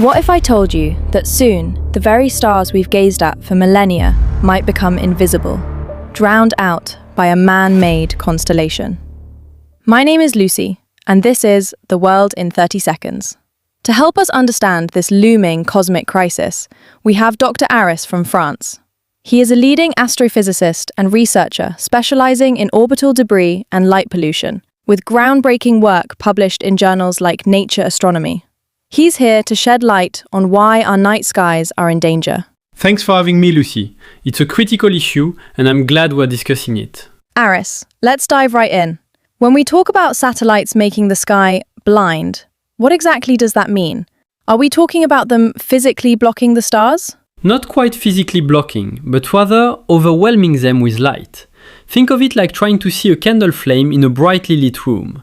What if I told you that soon, the very stars we've gazed at for millennia might become invisible, drowned out by a man-made constellation? My name is Lucy, and this is The World in 30 Seconds. To help us understand this looming cosmic crisis, we have Dr. Aris from France. He is a leading astrophysicist and researcher specializing in orbital debris and light pollution, with groundbreaking work published in journals like Nature Astronomy. He's here to shed light on why our night skies are in danger. Thanks for having me, Lucy. It's a critical issue, and I'm glad we're discussing it. Aris, let's dive right in. When we talk about satellites making the sky blind, what exactly does that mean? Are we talking about them physically blocking the stars? Not quite physically blocking, but rather overwhelming them with light. Think of it like trying to see a candle flame in a brightly lit room.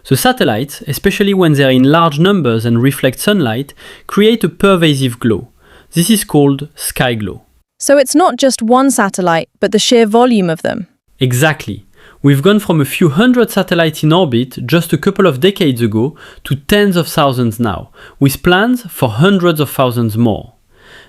The satellites, especially when they're in large numbers and reflect sunlight, create a pervasive glow. This is called sky glow. So it's not just one satellite, but the sheer volume of them. Exactly. We've gone from a few hundred satellites in orbit just a couple of decades ago to tens of thousands now, with plans for hundreds of thousands more.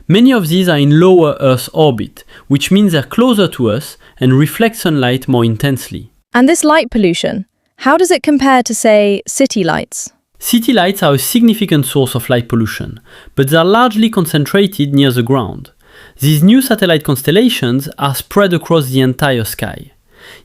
Many of these are in lower Earth orbit, which means they're closer to us and reflect sunlight more intensely. And this light pollution, how does it compare to, say, city lights? City lights are a significant source of light pollution, but they are largely concentrated near the ground. These new satellite constellations are spread across the entire sky.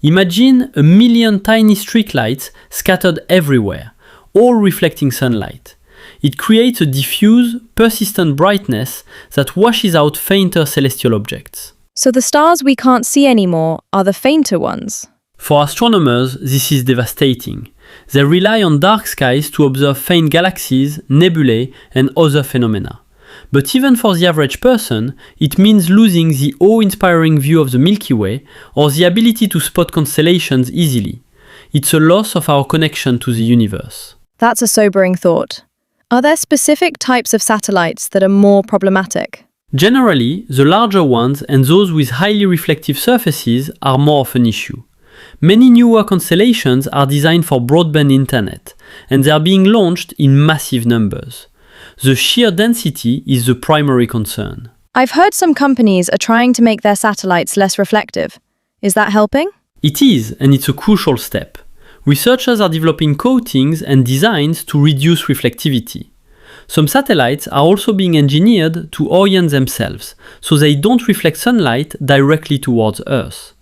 Imagine 1 million tiny streetlights scattered everywhere, all reflecting sunlight. It creates a diffuse, persistent brightness that washes out fainter celestial objects. So the stars we can't see anymore are the fainter ones? For astronomers, this is devastating. They rely on dark skies to observe faint galaxies, nebulae, and other phenomena. But even for the average person, it means losing the awe-inspiring view of the Milky Way or the ability to spot constellations easily. It's a loss of our connection to the universe. That's a sobering thought. Are there specific types of satellites that are more problematic? Generally, the larger ones and those with highly reflective surfaces are more of an issue. Many newer constellations are designed for broadband internet, and they are being launched in massive numbers. The sheer density is the primary concern. I've heard some companies are trying to make their satellites less reflective. Is that helping? It is, and it's a crucial step. Researchers are developing coatings and designs to reduce reflectivity. Some satellites are also being engineered to orient themselves, so they don't reflect sunlight directly towards Earth.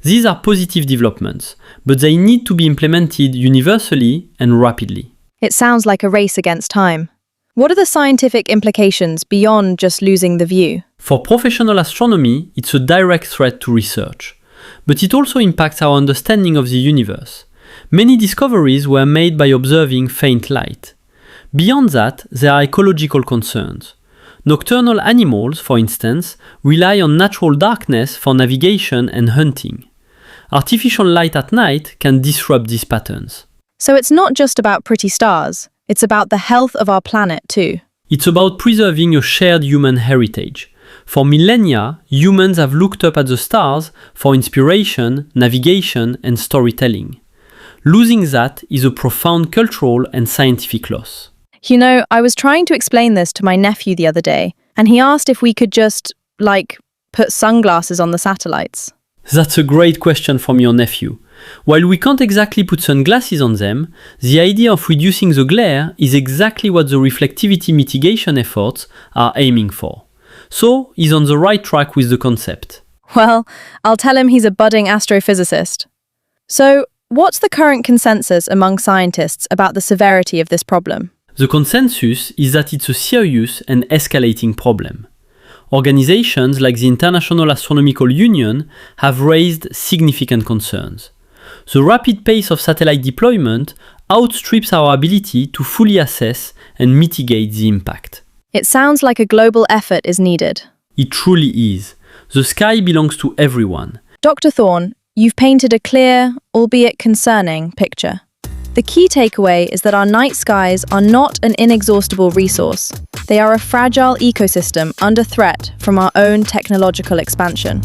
These are positive developments, but they need to be implemented universally and rapidly. It sounds like a race against time. What are the scientific implications beyond just losing the view? For professional astronomy, it's a direct threat to research, but it also impacts our understanding of the universe. Many discoveries were made by observing faint light. Beyond that, there are ecological concerns. Nocturnal animals, for instance, rely on natural darkness for navigation and hunting. Artificial light at night can disrupt these patterns. So it's not just about pretty stars, it's about the health of our planet too. It's about preserving a shared human heritage. For millennia, humans have looked up at the stars for inspiration, navigation, and storytelling. Losing that is a profound cultural and scientific loss. You know, I was trying to explain this to my nephew the other day, and he asked if we could just, put sunglasses on the satellites. That's a great question from your nephew. While we can't exactly put sunglasses on them, the idea of reducing the glare is exactly what the reflectivity mitigation efforts are aiming for. So, he's on the right track with the concept. Well, I'll tell him he's a budding astrophysicist. So, what's the current consensus among scientists about the severity of this problem? The consensus is that it's a serious and escalating problem. Organizations like the International Astronomical Union have raised significant concerns. The rapid pace of satellite deployment outstrips our ability to fully assess and mitigate the impact. It sounds like a global effort is needed. It truly is. The sky belongs to everyone. Dr. Thorne, you've painted a clear, albeit concerning, picture. The key takeaway is that our night skies are not an inexhaustible resource. They are a fragile ecosystem under threat from our own technological expansion.